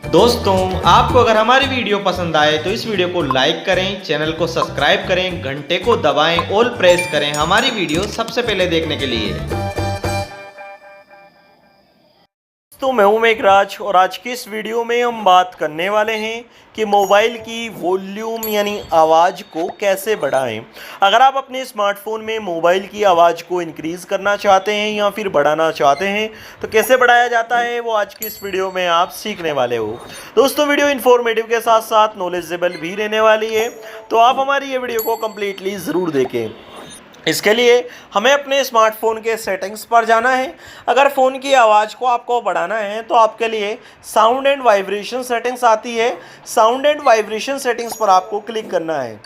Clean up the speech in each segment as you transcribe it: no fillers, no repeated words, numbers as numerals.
दोस्तों, आपको अगर हमारी वीडियो पसंद आए तो इस वीडियो को लाइक करें, चैनल को सब्सक्राइब करें, घंटे को दबाएं, ऑल प्रेस करें हमारी वीडियो सबसे पहले देखने के लिए। तो मैं हूं मेघराज और आज की इस वीडियो में हम बात करने वाले हैं कि मोबाइल की वॉल्यूम यानी आवाज़ को कैसे बढ़ाएं। अगर आप अपने स्मार्टफोन में मोबाइल की आवाज़ को इंक्रीज़ करना चाहते हैं या फिर बढ़ाना चाहते हैं तो कैसे बढ़ाया जाता है वो आज की इस वीडियो में आप सीखने वाले हो। दोस्तों, वीडियो इन्फॉर्मेटिव के साथ साथ नॉलेजेबल भी रहने वाली है, तो आप हमारी ये वीडियो को कम्प्लीटली ज़रूर देखें। इसके लिए हमें अपने स्मार्टफोन के सेटिंग्स पर जाना है। अगर फ़ोन की आवाज़ को आपको बढ़ाना है तो आपके लिए साउंड एंड वाइब्रेशन सेटिंग्स आती है। साउंड एंड वाइब्रेशन सेटिंग्स पर आपको क्लिक करना है।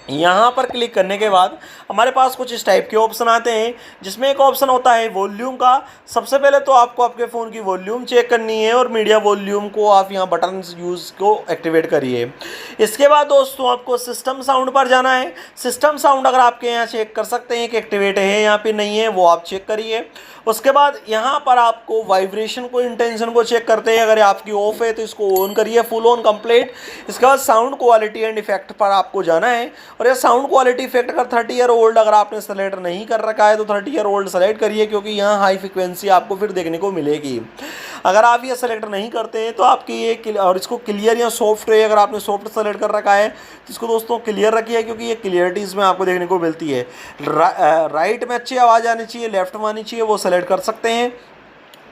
यहाँ पर क्लिक करने के बाद हमारे पास कुछ इस टाइप के ऑप्शन आते हैं, जिसमें एक ऑप्शन होता है वॉल्यूम का। सबसे पहले तो आपको आपके फ़ोन की वॉल्यूम चेक करनी है और मीडिया वॉल्यूम को आप यहाँ बटन यूज़ को एक्टिवेट करिए। इसके बाद दोस्तों आपको सिस्टम साउंड पर जाना है। सिस्टम साउंड अगर आपके यहाँ चेक कर सकते हैं कि एक्टिवेट है या फिर नहीं है, वो आप चेक करिए। उसके बाद यहाँ पर आपको वाइब्रेशन को, इंटेंशन को चेक करते हैं। अगर आपकी ऑफ है तो इसको ऑन करिए, फुल ऑन कंप्लीट। इसके बाद साउंड क्वालिटी एंड इफेक्ट पर आपको जाना है और यह साउंड क्वालिटी इफेक्ट अगर 30 ईयर ओल्ड अगर आपने सेलेक्ट नहीं कर रखा है तो 30 ईयर ओल्ड सेलेक्ट करिए, क्योंकि यहाँ हाई फ्रिक्वेंसी आपको फिर देखने को मिलेगी। अगर आप ये सेलेक्ट नहीं करते हैं तो आपकी ये, और इसको क्लियर या सॉफ्ट है, अगर आपने सॉफ्ट सेलेक्ट कर रखा है तो इसको दोस्तों क्लियर रखिए, क्योंकि ये क्लियरिटी इसमें आपको देखने को मिलती है। राइट में अच्छी आवाज़ आनी चाहिए, लेफ्ट में आनी चाहिए, वो सेलेक्ट कर सकते हैं।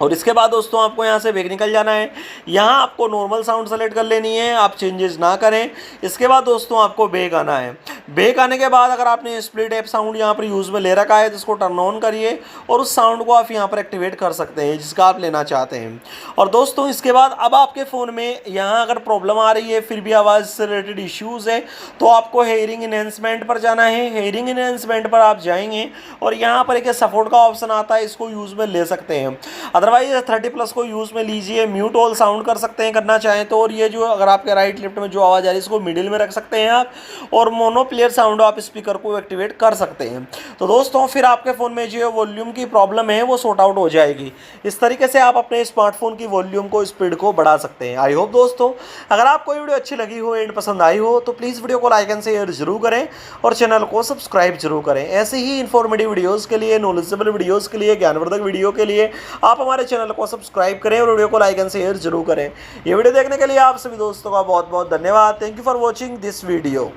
और इसके बाद दोस्तों आपको यहाँ से बैक निकल जाना है। यहाँ आपको नॉर्मल साउंड सेलेक्ट कर लेनी है, आप चेंजेस ना करें। इसके बाद दोस्तों आपको बैक आना है। बैक आने के बाद अगर आपने स्प्लिट ऐप साउंड यहाँ पर यूज़ में ले रखा है तो इसको टर्न ऑन करिए और उस साउंड को आप यहाँ पर एक्टिवेट कर सकते हैं जिसका आप लेना चाहते हैं। और दोस्तों इसके बाद अब आपके फ़ोन में यहाँ अगर प्रॉब्लम आ रही है, फिर भी आवाज़ से रिलेटेड इश्यूज़ है, तो आपको हेयरिंग इन्हेंसमेंट पर जाना है। हेयरिंग इन्हेंसमेंट पर आप जाएंगे और यहाँ पर एक सपोर्ट का ऑप्शन आता है, इसको यूज़ में ले सकते हैं। अदरवाइज 30+ को यूज़ में लीजिए। म्यूट ऑल साउंड कर सकते हैं करना चाहें तो। और ये जो अगर आपके राइट लेफ्ट में जो आवाज़ आ रही है इसको मिडिल में रख सकते हैं आप, और मोनो प्लेयर साउंड आप स्पीकर को एक्टिवेट कर सकते हैं। तो दोस्तों फिर आपके फ़ोन में जो वॉल्यूम की प्रॉब्लम है वो सॉर्ट आउट हो जाएगी। इस तरीके से आप अपने स्मार्टफोन की वॉल्यूम को, स्पीड को बढ़ा सकते हैं। आई होप दोस्तों अगर आपको ये वीडियो अच्छी लगी हो एंड पसंद आई हो तो प्लीज़ वीडियो को लाइक एंड शेयर जरूर करें और चैनल को सब्सक्राइब जरूर करें। ऐसे ही इन्फॉर्मेटिव वीडियोज़ के लिए, नॉलेजेबल वीडियोज़ के लिए, ज्ञानवर्धक वीडियो के लिए आप हमारे चैनल को सब्सक्राइब करें और वीडियो को लाइक एंड शेयर जरूर करें। ये वीडियो देखने के लिए आप सभी दोस्तों का बहुत बहुत धन्यवाद। Thank you for watching this video.